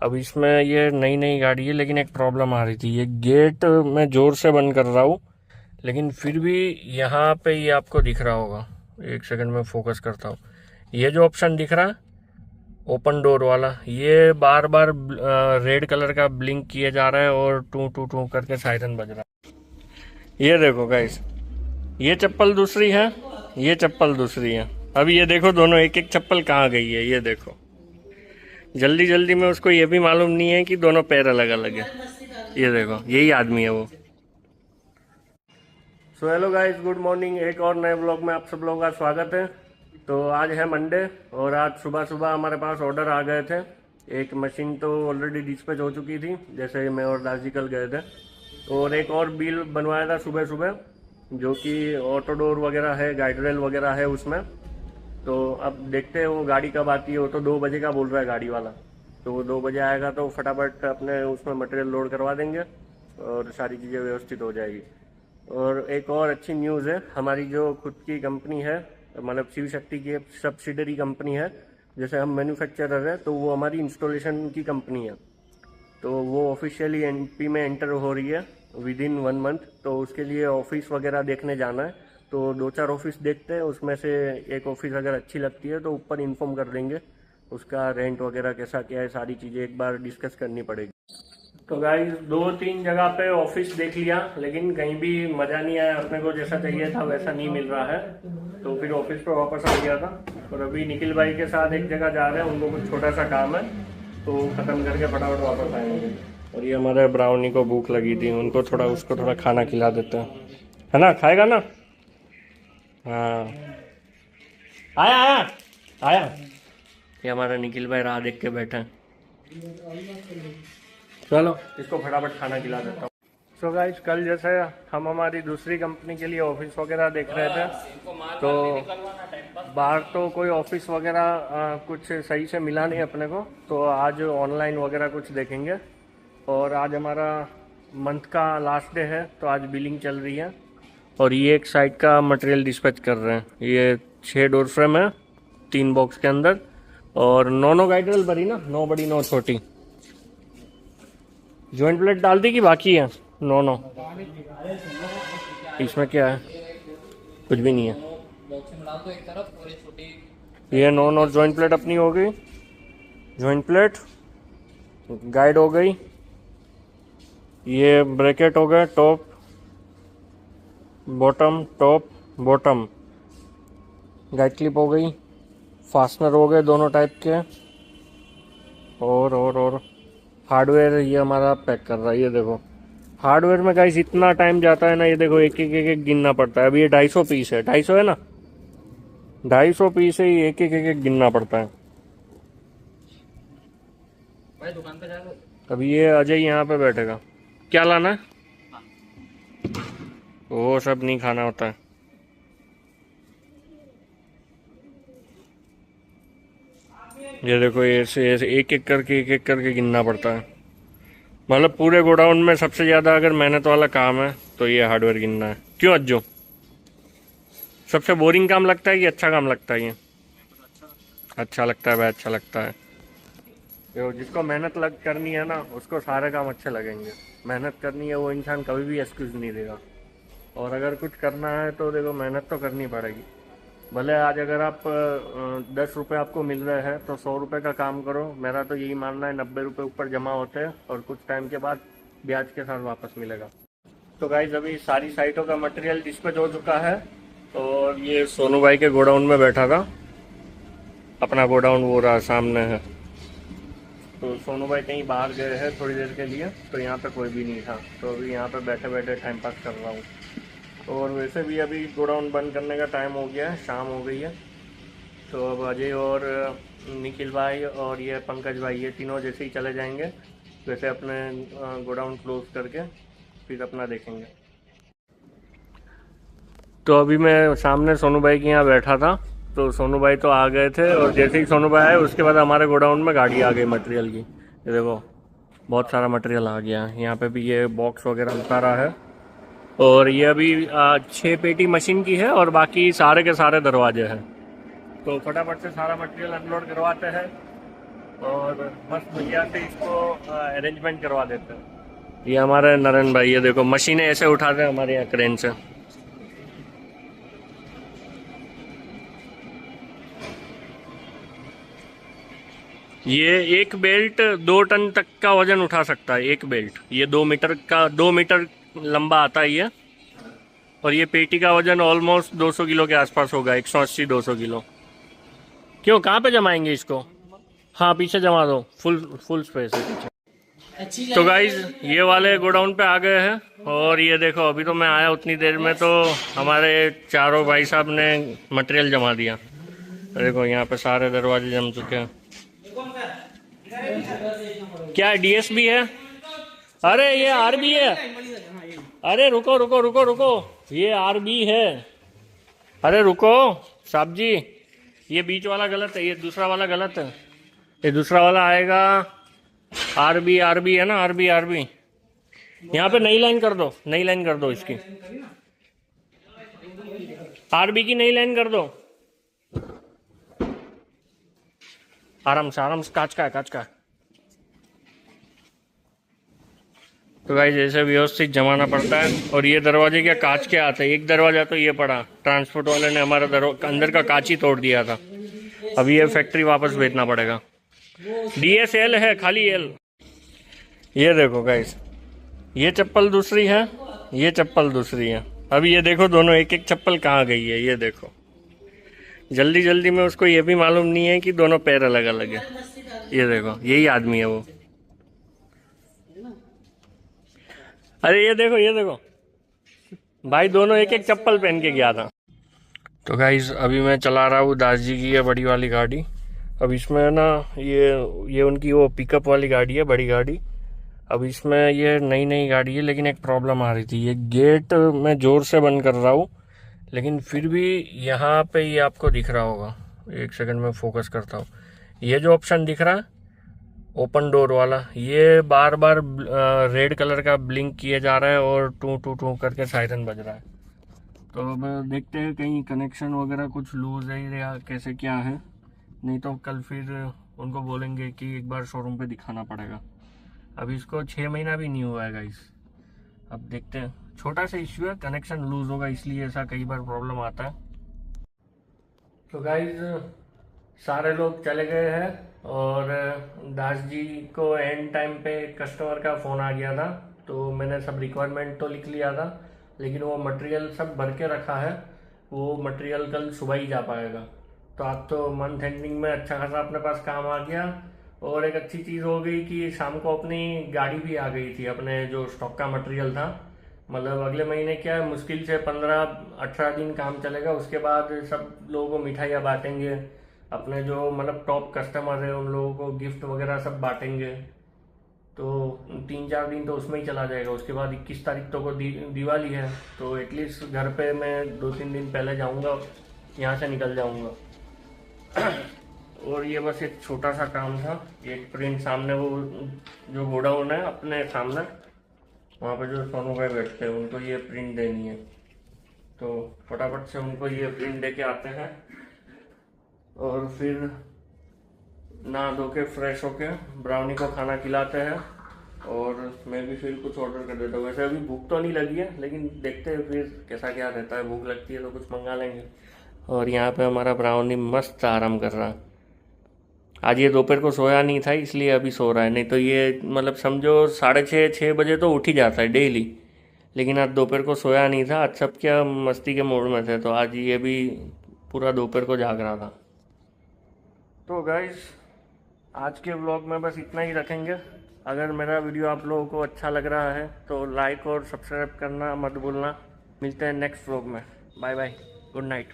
अब इसमें ये नई नई गाड़ी है, लेकिन एक प्रॉब्लम आ रही थी। ये गेट मैं ज़ोर से बंद कर रहा हूँ, लेकिन फिर भी यहाँ पे ये आपको दिख रहा होगा। एक सेकंड में फोकस करता हूँ। ये जो ऑप्शन दिख रहा है ओपन डोर वाला, ये बार बार रेड कलर का ब्लिंक किए जा रहा है और टू टू टू करके सायरन बज रहा है। ये देखो गाइस, ये चप्पल दूसरी है, ये चप्पल दूसरी है। अब ये देखो दोनों एक एक चप्पल कहाँ गई है। ये देखो जल्दी जल्दी में उसको ये भी मालूम नहीं है कि दोनों पैर अलग अलग है। ये देखो यही आदमी है वो। So hello guys, good morning. एक और नए ब्लॉग में आप सब लोगों का स्वागत है। तो आज है मंडे और आज सुबह सुबह हमारे पास ऑर्डर आ गए थे। एक मशीन तो ऑलरेडी डिस्पैच हो चुकी थी, जैसे मैं और दाजी कल गए थे। और एक और बिल बनवाया था सुबह सुबह, जो कि ऑटो डोर वगैरह है, गाइड रेल वगैरह है उसमें। तो अब देखते हैं वो गाड़ी कब आती है। वो तो 2 बजे का बोल रहा है गाड़ी वाला, तो वो 2 बजे आएगा तो फटाफट अपने उसमें मटेरियल लोड करवा देंगे और सारी चीज़ें व्यवस्थित हो जाएगी। और एक और अच्छी न्यूज़ है, हमारी जो खुद की कंपनी है, मतलब शिव शक्ति की सब्सिडरी कंपनी है, जैसे हम मैन्युफैक्चरर है तो वो हमारी इंस्टॉलेशन की कंपनी है। तो वो ऑफिशियली एनपी में एंटर हो रही है विद इन 1 मंथ। तो उसके लिए ऑफिस वगैरह देखने जाना है। तो 2-4 ऑफिस देखते हैं, उसमें से एक ऑफिस अगर अच्छी लगती है तो ऊपर इन्फॉर्म कर देंगे। उसका रेंट वगैरह कैसा क्या है, सारी चीज़ें एक बार डिस्कस करनी पड़ेगी। तो गाइस 2-3 जगह पे ऑफिस देख लिया, लेकिन कहीं भी मज़ा नहीं आया। अपने को जैसा चाहिए था वैसा नहीं मिल रहा है, तो फिर ऑफिस पे वापस आ गया था। और अभी निखिल भाई के साथ एक जगह जा रहे हैं, उनको कुछ छोटा सा काम है, तो ख़त्म करके फटाफट वापस आएंगे। और ये हमारे ब्राउनी को भूख लगी थी, उनको थोड़ा उसको थोड़ा खाना खिला देते हैं, है ना? खाएगा ना? हाँ, आया आया आया। ये हमारा निखिल भाई राह देख के बैठे हैं। चलो इसको फटाफट खाना खिला देता हूँ। सो गाइस, कल जैसे हम हमारी दूसरी कंपनी के लिए ऑफिस वगैरह देख रहे थे, तो बाहर तो कोई ऑफिस वगैरह कुछ सही से मिला नहीं अपने को। तो आज ऑनलाइन वगैरह कुछ देखेंगे। और आज हमारा मंथ का लास्ट डे है, तो आज बिलिंग चल रही है। और ये एक साइड का मटेरियल डिस्पैच कर रहे हैं। ये 6 डोर फ्रेम है 3 बॉक्स के अंदर, और 9 गाइड्रेल भरी ना, 9 बड़ी 9 छोटी। जॉइंट प्लेट डाल दी कि बाकी है? 9 इसमें क्या है? कुछ भी नहीं है। ये 9 जॉइंट प्लेट अपनी हो गई। जॉइंट प्लेट, गाइड हो गई, ये ब्रैकेट हो गए, top bottom, top bottom, guide clip हो गई, फास्टनर हो गए दोनों टाइप के। और हार्डवेयर ये हमारा पैक कर रहा है। ये देखो हार्डवेयर में गाइस इतना टाइम जाता है ना, ये देखो एक एक एक एक गिनना पड़ता है। अभी ये 250 पीस है, 250 है ना, 250 पीस है, ये एक एक एक एक गिनना पड़ता है। भाई दुकान पे जाओ। अभी ये अजय यहाँ पे बैठेगा। क्या लाना है? वो सब नहीं खाना होता है। ये देखो ऐसे ऐसे एक एक करके गिनना पड़ता है। मतलब पूरे गोडाउन में सबसे ज़्यादा अगर मेहनत वाला काम है तो ये हार्डवेयर गिनना है। क्यों अज्जो, सबसे बोरिंग काम लगता है कि अच्छा काम लगता है? ये अच्छा लगता है भाई, अच्छा लगता है। जो जिसको मेहनत लग करनी है ना, उसको सारे काम अच्छे लगेंगे। मेहनत करनी है वो इंसान कभी भी एक्सक्यूज नहीं देगा। और अगर कुछ करना है तो देखो मेहनत तो करनी पड़ेगी। भले आज अगर आप 10 रुपये आपको मिल रहे हैं तो 100 रुपये का काम करो। मेरा तो यही मानना है, 90 रुपये ऊपर जमा होते हैं और कुछ टाइम के बाद ब्याज के साथ वापस मिलेगा। तो गाइस अभी सारी साइटों का मटेरियल डिस्पैच हो चुका है। और ये सोनू भाई के गोडाउन में बैठा था। अपना गोडाउन वो रहा सामने है। तो सोनू भाई कहीं बाहर गए हैं थोड़ी देर के लिए, तो यहाँ पे कोई भी नहीं था। तो अभी यहाँ पे बैठे बैठे टाइम पास कर रहा हूँ। और वैसे भी अभी गोडाउन बंद करने का टाइम हो गया है, शाम हो गई है। तो अब अजय और निखिल भाई और ये पंकज भाई, ये तीनों जैसे ही चले जाएंगे, वैसे अपने गोडाउन क्लोज करके फिर अपना देखेंगे। तो अभी मैं सामने सोनू भाई के यहाँ बैठा था, तो सोनू भाई तो आ गए थे। और जैसे ही सोनू भाई आए उसके बाद हमारे गोडाउन में गाड़ी आ गई मटेरियल की। ये देखो बहुत सारा मटेरियल आ गया। यहाँ पे भी ये बॉक्स वगैरह उतारा है। और ये अभी 6 पेटी मशीन की है और बाकी सारे के सारे दरवाजे हैं। तो फटाफट से सारा मटेरियल अनलोड करवाते हैं और मस्त बढ़िया से इसको अरेंजमेंट करवा देते हैं। ये हमारे नरेंद्र भाई, ये देखो मशीनें ऐसे उठाते हैं हमारे यहाँ क्रेन से। ये एक बेल्ट 2 टन तक का वजन उठा सकता है, एक बेल्ट। ये 2 मीटर का, 2 मीटर लंबा आता है ये। और ये पेटी का वजन ऑलमोस्ट 200 किलो के आसपास होगा, 180-200 किलो। क्यों, कहाँ पे जमाएंगे इसको? हाँ पीछे जमा दो, फुल फुल स्पेस है पीछे। तो गाइज ये वाले गोडाउन पे आ गए हैं। और ये देखो अभी तो मैं आया उतनी देर में तो हमारे चारों भाई साहब ने मटेरियल जमा दिया। देखो यहाँ पे सारे दरवाजे जम चुके हैं। क्या डीएसबी है? अरे ये आरबी है। अरे रुको रुको रुको रुको, ये आरबी है। अरे रुको साहब जी, ये बीच वाला गलत है, ये दूसरा वाला गलत है। ये दूसरा वाला आएगा आरबी। आरबी है ना, आरबी आरबी। यहाँ पे नई लाइन कर दो, नई लाइन कर दो इसकी, आरबी की नई लाइन कर दो। आराम से, कांच का है, कांच का है। तो गाइस ऐसे व्यवस्थित जमाना पड़ता है। और ये दरवाजे क्या कांच के आते हैं। एक दरवाजा तो ये पड़ा, ट्रांसपोर्ट वाले ने हमारा अंदर का कांच ही तोड़ दिया था। अभी ये फैक्ट्री वापस भेजना पड़ेगा। DSL है, खाली एल। ये देखो गाइस, ये चप्पल दूसरी है, ये चप्पल दूसरी है। अभी ये देखो दोनों एक एक चप्पल कहाँ गई है। ये देखो जल्दी जल्दी में उसको ये भी मालूम नहीं है कि दोनों पैर अलग अलग है। ये देखो यही आदमी है वो। अरे ये देखो भाई, दोनों एक एक चप्पल पहन के गया था। तो गाइस अभी मैं चला रहा हूँ दास जी की ये बड़ी वाली गाड़ी। अब इसमें ना ये उनकी वो पिकअप वाली गाड़ी है, बड़ी गाड़ी। अब इसमें ये नई गाड़ी है, लेकिन एक प्रॉब्लम आ रही थी। ये गेट मैं ज़ोर से बंद कर रहा हूँ, लेकिन फिर भी यहाँ पे ये आपको दिख रहा होगा। एक सेकंड में फोकस करता हूँ। ये जो ऑप्शन दिख रहा है ओपन डोर वाला, ये बार बार रेड कलर का ब्लिंक किए जा रहा है और टू टू टू करके सायरन बज रहा है। तो अब देखते हैं कहीं कनेक्शन वगैरह कुछ लूज है या कैसे क्या है। नहीं तो कल फिर उनको बोलेंगे कि एक बार शोरूम पे दिखाना पड़ेगा। अभी इसको 6 महीना भी नहीं हुआ है गाइस। अब देखते हैं, छोटा सा इश्यू है, कनेक्शन लूज होगा इसलिए ऐसा कई बार प्रॉब्लम आता है। तो गाइस सारे लोग चले गए हैं और दास जी को एंड टाइम पे कस्टमर का फ़ोन आ गया था। तो मैंने सब रिक्वायरमेंट तो लिख लिया था, लेकिन वो मटेरियल सब भर के रखा है। वो मटेरियल कल सुबह ही जा पाएगा। तो आज तो मंथ एंडिंग में अच्छा खासा अपने पास काम आ गया। और एक अच्छी चीज़ हो गई कि शाम को अपनी गाड़ी भी आ गई थी, अपने जो स्टॉक का मटेरियल था। मतलब अगले महीने क्या है, मुश्किल से 15-18 दिन काम चलेगा। उसके बाद सब लोगों को मिठाइयाँ बांटेंगे, अपने जो मतलब टॉप कस्टमर है उन लोगों को गिफ्ट वगैरह सब बांटेंगे। तो 3-4 दिन तो उसमें ही चला जाएगा। उसके बाद 21 तारीख तो को दिवाली है, तो एटलीस्ट घर पे मैं 2-3 दिन पहले जाऊंगा, यहाँ से निकल जाऊंगा। और ये बस एक छोटा सा काम था, एक प्रिंट सामने वो जो गोडाउन है अपने सामने, वहाँ पे जो सोनू भाई बैठते हैं उनको ये प्रिंट देनी है। तो फटाफट से उनको ये प्रिंट दे के आते हैं और फिर नहा धो के फ्रेश होके ब्राउनी को खाना खिलाते हैं। और मैं भी फिर कुछ ऑर्डर कर देता हूँ। वैसे अभी भूख तो नहीं लगी है, लेकिन देखते हैं फिर कैसा क्या रहता है। भूख लगती है तो कुछ मंगा लेंगे। और यहाँ पे हमारा ब्राउनी मस्त आराम कर रहा है। आज ये दोपहर को सोया नहीं था इसलिए अभी सो रहा है, नहीं तो ये मतलब समझो 6:30-6 बजे तो उठ ही जाता है डेली। लेकिन आज दोपहर को सोया नहीं था, आज सब क्या मस्ती के मूड में थे, तो आज ये भी पूरा दोपहर को जाग रहा था। तो गाइस आज के व्लॉग में बस इतना ही रखेंगे। अगर मेरा वीडियो आप लोगों को अच्छा लग रहा है तो लाइक और सब्सक्राइब करना मत भूलना। मिलते हैं नेक्स्ट व्लॉग में। Bye bye, good night.